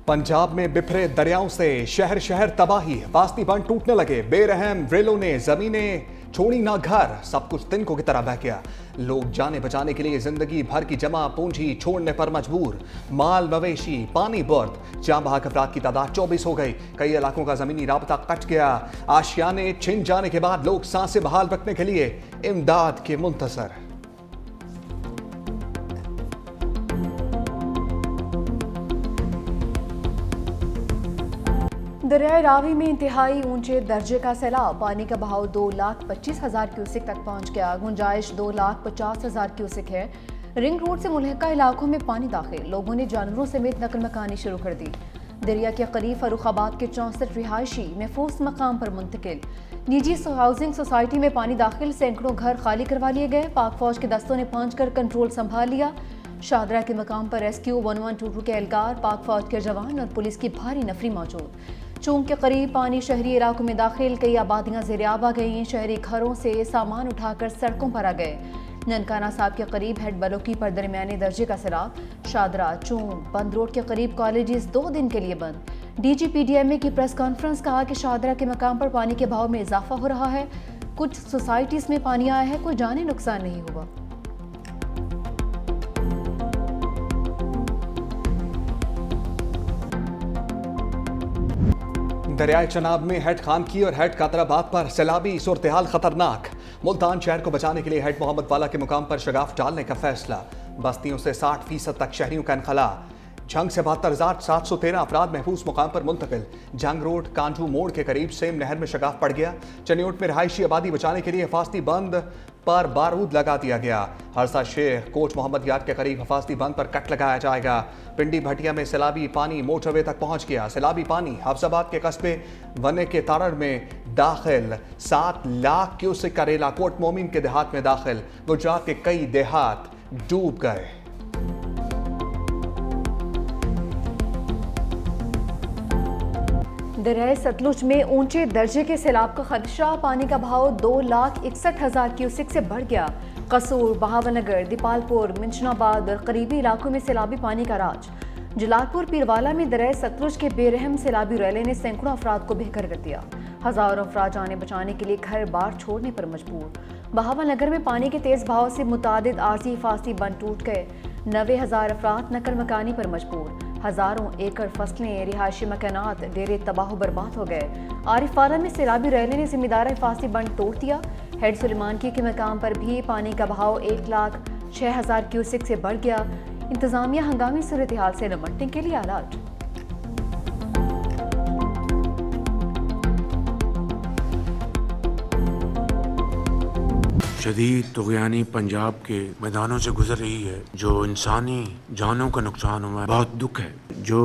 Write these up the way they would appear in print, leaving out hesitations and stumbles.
पंजाब में बिखरे दरियाओं से शहर शहर तबाही, वास्ती बंद टूटने लगे, बेरहम रेलों ने जमीनें छोड़ी ना घर, सब कुछ तिनकों की तरह बह गया। लोग जाने बचाने के लिए जिंदगी भर की जमा पूंजी छोड़ने पर मजबूर। माल मवेशी पानी बर्द, जाँ बहक अफराद की तादाद 24 हो गई। कई इलाकों का जमीनी राबता कट गया। आशियाने छिन जाने के बाद लोग सांसें बहाल रखने के लिए इमदाद के मुंतजर। दरियाए रावी में इंतहाई ऊंचे दर्जे का सैलाब, पानी का बहाव 2,25,000 क्यूसेक तक पहुंच गया। गुंजाइश 2,50,000 क्यूसेक है। रिंग रोड से मुल्हिका इलाकों में पानी दाखिल, लोगों ने जानवरों समेत नकल मकानी शुरू कर दी। दरिया के करीब फरुखाबाद के 64 रिहायशी महफूज मकाम पर मुंतकिल। निजी हाउसिंग सोसाइटी में पानी दाखिल, सैकड़ों घर खाली करवा लिए गए। पाक फौज के दस्तों ने पहुंचकर कंट्रोल संभाल लिया। शाहदरा के मकाम पर रेस्क्यू 1122 के एहलकार, पाक फौज के जवान और पुलिस की भारी नफरी मौजूद। चौक के करीब पानी शहरी इलाकों में दाखिल, कई आबादियां ज़ेर-ए-आब आ गई। शहरी घरों से सामान उठाकर सड़कों पर आ गए। ननकाना साहब के करीब हेड बलोकी पर दरमियाने दर्जे का सैलाब। शादरा चौक बंद रोड के करीब कॉलेजेस 2 दिन के लिए बंद। DGPDMA की प्रेस कॉन्फ्रेंस, कहा कि शादरा के मकाम पर पानी के बहाव में इजाफा हो रहा है। कुछ सोसाइटीज में पानी आया है, कोई जानी नुकसान नहीं हुआ। दरियाए चनाब में हेड खान की और हेड कातराबाद पर सैलाबी सूरत-ए-हाल खतरनाक। मुल्तान शहर को बचाने के लिए हेड मोहम्मद वाला के मुकाम पर शगाफ डालने का फैसला। बस्तियों से 60% तक शहरियों का इनखला। जंग से 72,713 अफराद महफूज मुकाम पर मुंतकिल। जंग रोड कांजू मोड़ के करीब सेम नहर में शगाफ पड़ गया। चनियोट में रहायशी आबादी बचाने के लिए हिफाजती बंद पर बारूद लगा दिया गया। हरसा शेख कोच मोहम्मद यार के करीब हिफाजती बंद पर कट लगाया जाएगा। पिंडी भटिया में सैलाबी पानी मोटरवे तक पहुंच गया। सैलाबी पानी हफ्साबाद के कस्बे वने के तारड़ में दाखिल। 7 लाख क्यूसेक का रेला कोट मोमिन के देहात में दाखिल। गुजरात के कई देहात डूब गए। दरियाए सतलुज में ऊंचे दर्जे के सैलाब का खदशा, पानी का बहाव 2,61,000 क्यूसेक से बढ़ गया। कसूर, बहावनगर, दीपालपुर, मिंशनाबाद और करीबी इलाकों में सैलाबी पानी का राज। जलालपुर पीरवाला में दरियाए सतलुज के बेरहम सैलाबी रैले ने सैकड़ों अफराद को बेघर कर दिया। हजारों अफराद जाने बचाने के लिए घर बार छोड़ने पर मजबूर। बहावनगर में पानी के तेज बहाव से मुतादिद आरजी हिफाजती बंद टूट गए। 90,000 अफराद नकल मकानी पर मजबूर। हजारों एकड़ फसलें, रिहायशी मकानात, डेरे तबाह बर्बाद हो गए। आरिफवाला में सैलाबी रैले ने जिम्मेदार हिफाजती बंद तोड़ दिया। हेड सुलेमान की के मकाम पर भी पानी का बहाव 1,06,000 क्यूसेक से बढ़ गया। इंतजामिया हंगामी सूरत हाल से निपटने के लिए अलर्ट। शदीद तुग़यानी पंजाब के मैदानों से गुजर रही है, जो इंसानी जानों का नुकसान हुआ है। बहुत दुख है। जो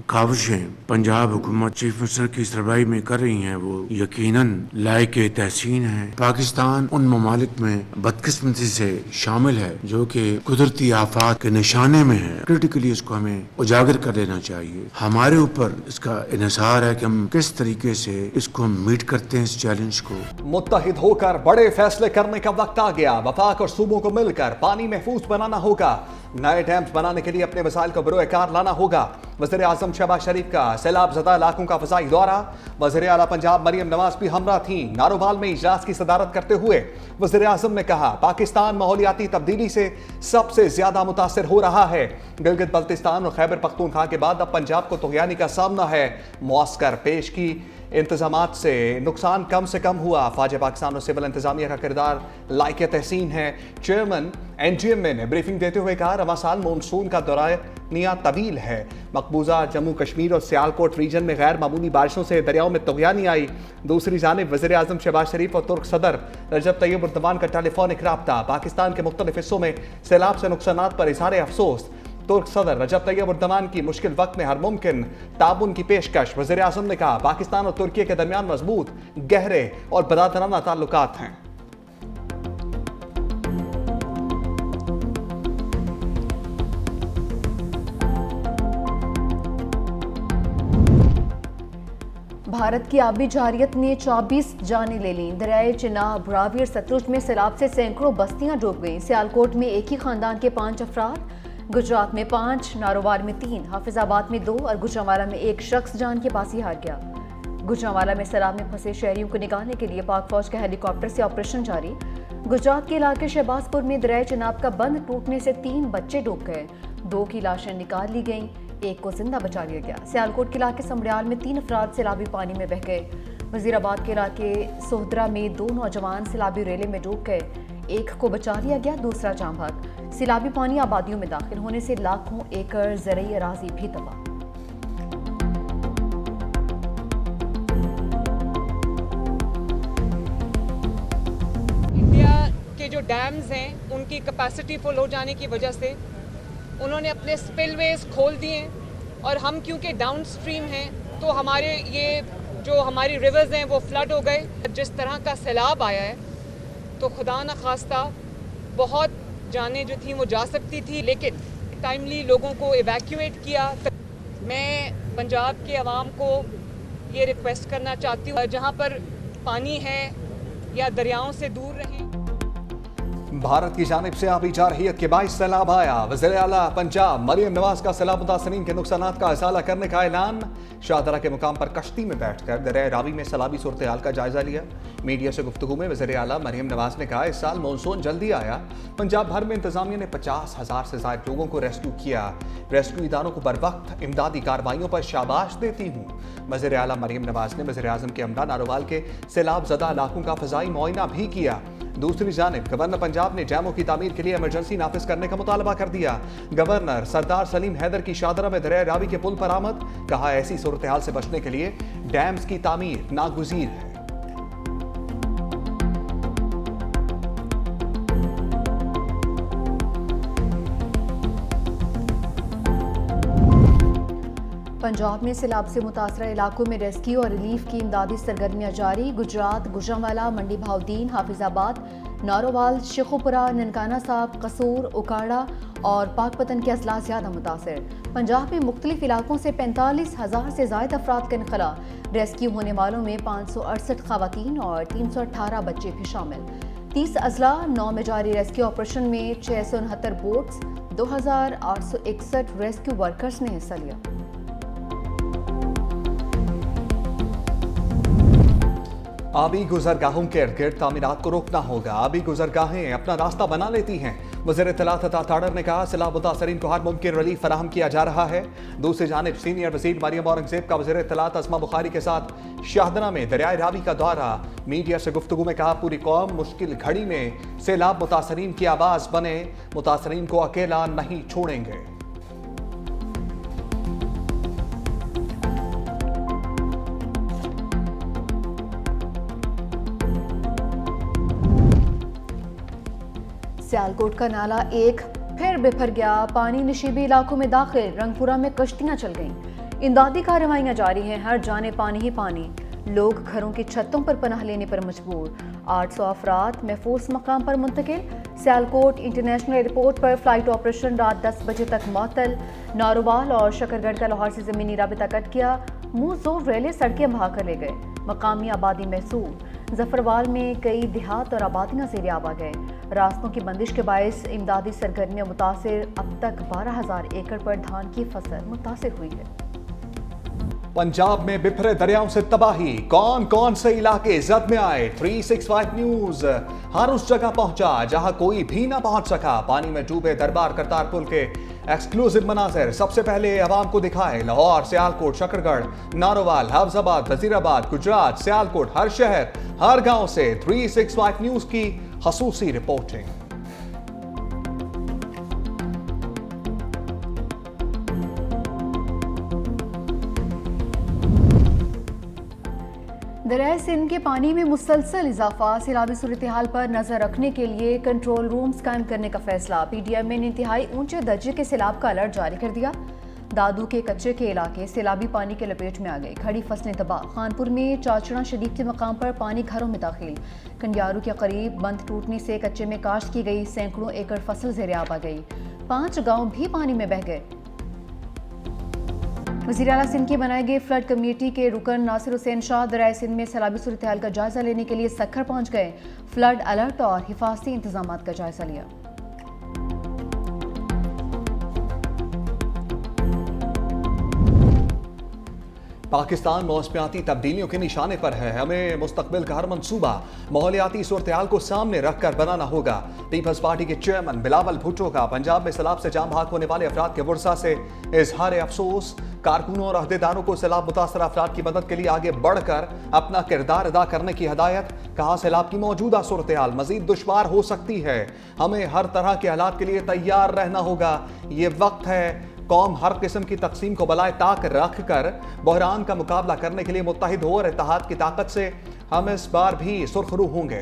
काविशें पंजाब हुकूमत चीफ मिनिस्टर की सरबराही में कर रही हैं, वो यकीनन लायक तहसीन है। पाकिस्तान उन ममालिक में बदकिस्मती से शामिल है जो कि कुदरती आफात के निशाने में है। क्रिटिकली इसको हमें उजागर कर देना चाहिए। हमारे ऊपर इसका इन्हिसार है कि हम किस तरीके से इसको मीट करते हैं, इस चैलेंज को। मुत्तहिद होकर बड़े फैसले करने का वक्त आ गया। वफाक और सूबों को मिलकर पानी महफूज बनाना होगा। नए डैम्स बनाने के लिए अपने वसाइल को बरोए-कार लाना होगा। वज़ीर आज़म शहबाज शरीफ का सैलाब ज़दा इलाकों का फ़ज़ाई दौरा। वज़ीर आला पंजाब मरियम नवाज भी हमरा थी। नारोवाल में इजलास की सदारत करते हुए वज़ीर आज़म ने कहा, पाकिस्तान माहौलियाती तब्दीली से सबसे ज्यादा मुतासर हो रहा है। गिलगित बल्तिस्तान और खैबर पख्तूनख्वा के बाद अब पंजाब को तुग़यानी का सामना है। मुआस्कर पेश की इंतजामात से नुकसान कम से कम हुआ। फ़ौज पाकिस्तान और सिविल इंतजामिया का किरदार लायक तहसीन है। चेयरमैन NGMA ने ब्रीफिंग देते हुए कहा, रवां साल मानसून का दौरानिया तवील है। मकबूजा जम्मू कश्मीर और सियालकोट रीजन में गैर मामूली बारिशों से दरियाओं में तुग़यानी आई। दूसरी जानिब वज़ीर आज़म शहबाज शरीफ और तुर्क सदर रजब तैयब उर्दवान का टेलीफोनिक राब्ता। पाकिस्तान के मुख्तलिफ हिस्सों में सैलाब से नुकसानात पर इज़हार अफसोस। तुर्क सदर रजब तैयब उर्दवान की मुश्किल वक्त में हर मुमकिन ताउन की पेशकश। वज़ीर आज़म ने कहा, पाकिस्तान और तुर्की के दरमियान मजबूत, गहरे और बरादराना ताल्लुकात हैं। भारत की आबी जारियत ने 24 जानें ले लीं। दरियाए चिनाब, रावी और सतलुज में सैलाब से सैकड़ों बस्तियां डूब गईं। सियालकोट में एक ही खानदान के 5 अफराद गुजरात में 5, नारोवाल में 3, हाफिजाबाद में 2 और गुजरांवाला में 1 शख्स जान के पास ही हार गया। गुजरांवाला में सैलाब में फंसे शहरियों को निकालने के लिए पाक फौज के हेलीकॉप्टर से ऑपरेशन जारी। गुजरात के इलाके शहबाजपुर में दरिया चिनाब का बंद टूटने से 3 बच्चे डूब गए। 2 की लाशें निकाल ली गईं, 1 को जिंदा बचा लिया गया। सियालकोट के इलाके समड़ियाल में 3 अफराद सैलाबी पानी में बह गए। वजीराबाद के इलाके सोहदरा में 2 नौजवान सैलाबी रेले में डूब गए। 1 को बचा लिया गया, दूसरा जाम भाग। सैलाबी पानी आबादियों में दाखिल होने से लाखों एकड़ ज़रई अराजी भी तबाह। के जो डैम्स हैं उनकी कैपेसिटी फुल हो जाने की वजह से उन्होंने अपने स्पिलवेज खोल दिए और हम क्योंकि डाउन स्ट्रीम हैं तो हमारे ये जो हमारी रिवर्स हैं वो फ्लड हो गए। जिस तरह का सैलाब आया है तो खुदा न खास्ता बहुत जानें जो थी वो जा सकती थी, लेकिन टाइमली लोगों को इवैक्यूएट किया। मैं पंजाब के अवाम को ये रिक्वेस्ट करना चाहती हूँ जहाँ पर पानी है या दरियाओं से दूर रहें। भारत की जानिब से आबी जारहियत के 22 सैलाब आया। वज़ीर आला पंजाब मरियम नवाज का सैलाब मुतासरीन के नुकसानात का इज़ाला करने का ऐलान। शाहदरा के मुकाम पर कश्ती में बैठकर दरिया रावी में सैलाबी सूरत हाल का जायजा लिया। मीडिया से गुफ्तगू में वज़ीर आला मरियम नवाज ने कहा, इस साल मानसून जल्दी आया। पंजाब भर में इंतजामिया ने 50,000 से ज़ायद लोगों को रेस्क्यू किया। रेस्क्यू इदारों को बर वक्त इमदादी कार्रवाइयों पर शाबाश देती हूँ। वज़ीर आला मरियम नवाज ने वज़ीर आज़म के अमला नारोवाल के सैलाब ज़दा इलाकों का फ़ज़ाई मुआयना भी किया। दूसरी जानिब गवर्नर पंजाब ने डैमों की तामीर के लिए इमरजेंसी नाफिज करने का मुतालबा कर दिया। गवर्नर सरदार सलीम हैदर की शाहदरा में दरिया रावी के पुल पर आमद। कहा, ऐसी सूरत हाल से बचने के लिए डैम्स की तामीर नागुज़ीर है। पंजाब में सैलाब से मुतासरा इलाकों में रेस्क्यू और रिलीफ की इमदादी सरगर्मियां जारी। गुजरात, गुजरांवाला, मंडी भाउदीन, हाफिजाबाद, नारोवाल, शेखुपुरा, ननकाना साहब, कसूर, उकाड़ा और पाकपतन के अजला ज़्यादा मुतासर। पंजाब में मुख्तलिफ इलाकों से 45,000 से ज़ायद अफराद का इनखला। रेस्क्यू होने वालों में 568 खवातीन और 318 बच्चे भी शामिल। 30 अजला 9 में जारी रेस्क्यू ऑपरेशन में 669 बोट्स, 2,861 रेस्क्यू वर्कर्स ने हिस्सा लिया। आबी गुजरगाहों के इर्द गिर्द तामीरात को रोकना होगा। आबी गुजरगाहें अपना रास्ता बना लेती हैं। वज़ीर इत्तलात अता ताड़र ने कहा, सैलाब मुतासरीन को हर मुमकिन रिलीफ फराहम किया जा रहा है। दूसरी जानिब सीनियर वज़ीर मरियम औरंगज़ेब का वज़ीर इत्तलात अस्मा बुखारी के साथ शाहदरा में दरियाए रावी का दौरा। मीडिया से गुफ्तगू में कहा, पूरी कौम मुश्किल घड़ी में सैलाब मुतासरीन की आवाज़ बने, मुतासरीन को अकेला नहीं छोड़ेंगे। सियालकोट का नाला एक फिर बिफर गया। पानी नशीबी इलाकों में दाखिल। रंगपुरा में कश्तियां चल गईं। इमदादी कार्रवाइयां जारी हैं। हर जाने पानी ही पानी। लोग घरों की छतों पर पनाह लेने पर मजबूर। 800 अफराद महफूज मकाम पर मुंतकिल। सियालकोट इंटरनेशनल एयरपोर्ट पर फ्लाइट ऑपरेशन रात 10 बजे तक मअतल। नारोवाल और शकरगढ़ का लाहौर से ज़मीनी राबिता कट किया। मुंह जोर रेले सड़कें बहा कर ले गए। मकामी आबादी महसूर। जफरवाल में कई देहात और आबादियां ज़ेरे आब आ गए। रास्तों की बंदिश के बायस इमदादी सरगर्मियां मुतासिर। अब तक 12,000 एकड़ पर धान की फसल मुतासिर हुई है। पंजाब में बिफरे दरियाओं से तबाही। कौन कौन से इलाके जद में आए? 365 न्यूज हर उस जगह पहुंचा जहां कोई भी ना पहुंच सका। पानी में डूबे दरबार करतार पुल के एक्सक्लूसिव मनाजिर सबसे पहले आवाम को दिखाए। लाहौर, सियालकोट, शकरगढ़, नारोवाल, हाफिजाबाद, वजीराबाद, गुजरात, सियालकोट, हर शहर हर गांव से 365 न्यूज की खसूसी रिपोर्टिंग। दरिया सिंध के पानी में मुसलसल इजाफा। सैलाबी सूरत हाल पर नजर रखने के लिए कंट्रोल रूम्स कायम करने का फैसला। PDM ने इंतहाई ऊंचे दर्जे के सैलाब का अलर्ट जारी कर दिया। दादू के कच्चे के इलाके सैलाबी पानी के लपेट में आ गए। खड़ी फसलें तबाह। खानपुर में चाचड़ा शरीफ के मकाम पर पानी घरों में दाखिल। कंडियारू के करीब बंद टूटने से कच्चे में काश्त की गई सैकड़ों एकड़ फसल ज़ेरे आब आ गई। 5 गांव भी पानी में बह गए। वज़ीर आला सिंध के बनाए गए फ्लड कमेटी के रुकन नासिर हुसैन शाह दरिया सिंध में सैलाबी सूरत हाल का जायजा लेने के लिए सक्खर पहुंच गए। फ्लड अलर्ट और हिफाजती इंतजामात का जायजा लिया। पाकिस्तान मौसमियाती तब्दीलियों के निशाने पर है। हमें मुस्तकबिल का हर मंसूबा माहौलियाती सूरत-ए-हाल को सामने रखकर बनाना होगा। पीपल्स पार्टी के चेयरमैन बिलावल भुट्टो का पंजाब में सैलाब से जाम भाग होने वाले अफराद के वर्षा से इजहार अफसोस। कारकुनों और अहदेदारों को सैलाब मुतासर अफराद की मदद के लिए आगे बढ़कर अपना किरदार अदा करने की हदायत। कहा सैलाब की मौजूदा सूरत-ए-हाल मजीद दुश्वार हो सकती है। हमें हर तरह के हालात के लिए तैयार रहना होगा। ये वक्त है कौम हर किस्म की तकसीम को बलाए ताक रख कर बहरान का मुकाबला करने के लिए मुत्तहिद हो और इत्तेहाद की ताकत से हम इस बार भी सुरखरू होंगे।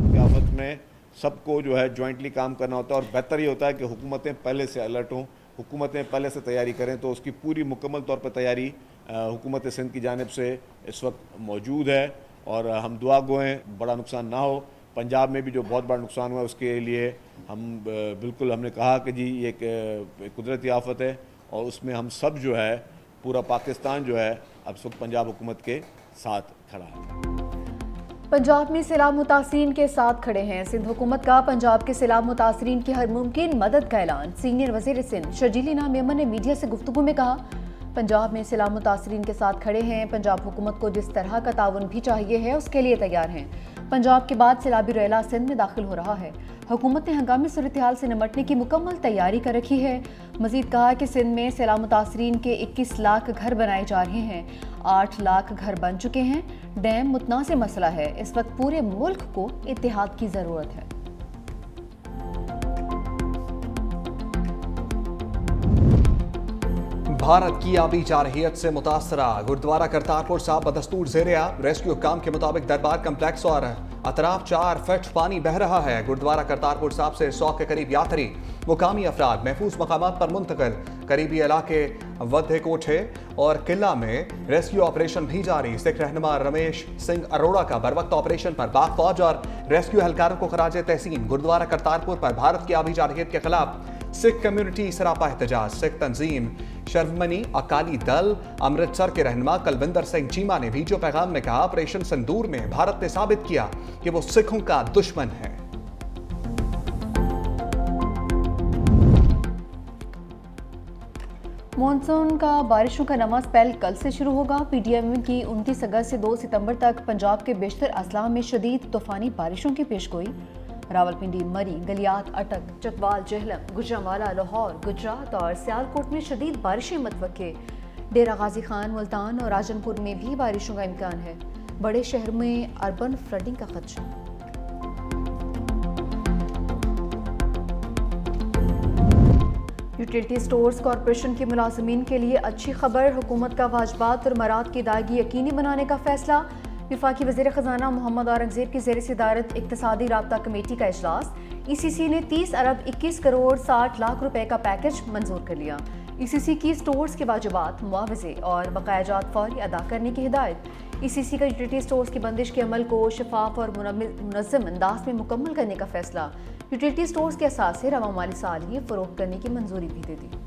क़यामत में सबको जो है जॉइंटली काम करना होता है और बेहतर ये होता है कि हुकूमतें पहले से अलर्ट हों, हुकूमतें पहले से तैयारी करें। तो उसकी पूरी मुकम्मल तौर पर तैयारी हुकूमत सिंध की जानिब से इस वक्त मौजूद है और हम दुआ गो हैं बड़ा नुकसान ना हो। पंजाब में भी जो बहुत बड़ा नुकसान हुआ उसके लिए हम बिल्कुल हमने कहा कि जी ये एक कुदरती आफत है और उसमें हम सब जो है पूरा पाकिस्तान जो है अब इस वक्त पंजाब हुकूमत के साथ खड़ा है। पंजाब में सैलाब मुतासरीन के साथ खड़े हैं। सिंध हुकूमत का पंजाब के सैलाब मुतासरीन की हर मुमकिन मदद का ऐलान। सीनियर वज़ीर सिंध शर्जील इनाम मेमन ने मीडिया से गुफ्तगू में कहा, पंजाब में सैलाब मुतासरीन के साथ खड़े हैं। पंजाब हुकूमत को जिस तरह का ताउन भी चाहिए है उसके लिए तैयार हैं। पंजाब के बाद सैलाबी रेला सिंध में दाखिल हो रहा है। हुकूमत ने हंगामी सूरत-ए-हाल से निपटने की मुकम्मल तैयारी कर रखी है। मजीद कहा कि सिंध में सैलाब मुतासरीन के 21 लाख घर बनाए जा रहे हैं। 8 लाख घर बन चुके हैं। डैम मुतनाज़ मसला है। इस वक्त पूरे मुल्क को इत्तेहाद की ज़रूरत है। भारत की आबी जारहियत से मुतासरा गुरुद्वारा करतारपुर साहब बदस्तूर ज़ेर-ए-आब। रेस्क्यू काम के मुताबिक दरबार कम्प्लेक्स और अतराफ 4 फीट पानी बह रहा है। गुरुद्वारा करतारपुर साहब से 100 के करीब यात्री मुकामी अफराद महफूज मकामात पर मुंतकिल। करीबी इलाके वधे कोठे और किला में रेस्क्यू ऑपरेशन भी जारी। सिख रहनुमा रमेश सिंह अरोड़ा का बरवक्त ऑपरेशन पर पाक फौज और रेस्क्यू एहलकारों को खराजे तहसीन। गुरुद्वारा करतारपुर पर भारत की आबी जारहियत के खिलाफ सिख कम्युनिटी सरापा एहतजाज। सिख तंजीम शर्वमनी अकाली दल अमृतसर के रहनुमा कलविंदर सिंह चीमा ने वीडियो पैगाम में कहा, ऑपरेशन संदूर में भारत ने साबित किया कि वो सिखों का दुश्मन है। मॉनसून का बारिशों का नवा स्पेल कल से शुरू होगा। पीडीएम की 29 अगस्त से 2 सितंबर तक पंजाब के बेशतर अजला में शदीद तूफानी बारिशों की पेशगोई। रावलपिंडी, मरी, गलियात, अटक, चकवाल, जहलम, गुजरांवाला, लाहौर, गुजरात और सियालकोट में शदीद बारिशें मतवक्के। डेरा गाजी खान, मुल्तान और राजनपुर में भी बारिशों का इम्कान है। बड़े शहर में अर्बन फ्लडिंग का खदशा। यूटिलिटी स्टोर्स कॉरपोरेशन के मुलाजमीन के लिए अच्छी खबर। हुकूमत का वाजबात और मराद की अदायगी यकीनी बनाने का फैसला। वफाकी वज़ीर ख़जाना मोहम्मद औरंगज़ेब की ज़ेर सदारत इक़्तिसादी राब्ता कमेटी का इजलास। ईसीसी ने 30 अरब 21 करोड़ 60 लाख रुपए का पैकेज मंजूर कर लिया। ईसीसी की स्टोर्स के वाजिबात, मुआवजे और बकायाजात फौरी अदा करने की हिदायत। ईसीसी का यूटिलिटी स्टोर्स की बंदिश के अमल को शफाफ और मुनज़्ज़म अंदाज में मुकम्मल करने का फैसला। यूटिलिटी स्टोर्स के असास से रवा माली साल ही फ़रोख्त करने की मंजूरी भी दे दी।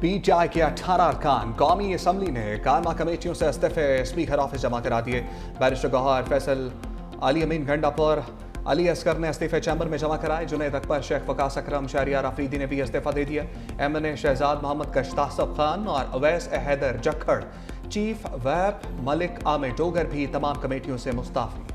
पीटीआई के 18 अरकान कौमी असम्बली ने कायमा कमेटियों से इस्तीफे स्पीकर ऑफिस जमा करा दिए। बैरिस्टर गौहर, फैसल, अली अमीन गंडापुर, अली असगर ने इस्तीफे चैम्बर में जमा कराए। जुनैद अकबर, शेख वकास अकरम, शहरियार अफरीदी ने भी इस्तीफा दे दिया। एमएनए शहजाद मोहम्मद कश्तासब खान और अवैस हैदर जखड़, चीफ वैप मलिक आमिर डोगर भी तमाम कमेटियों से मुस्ताफी।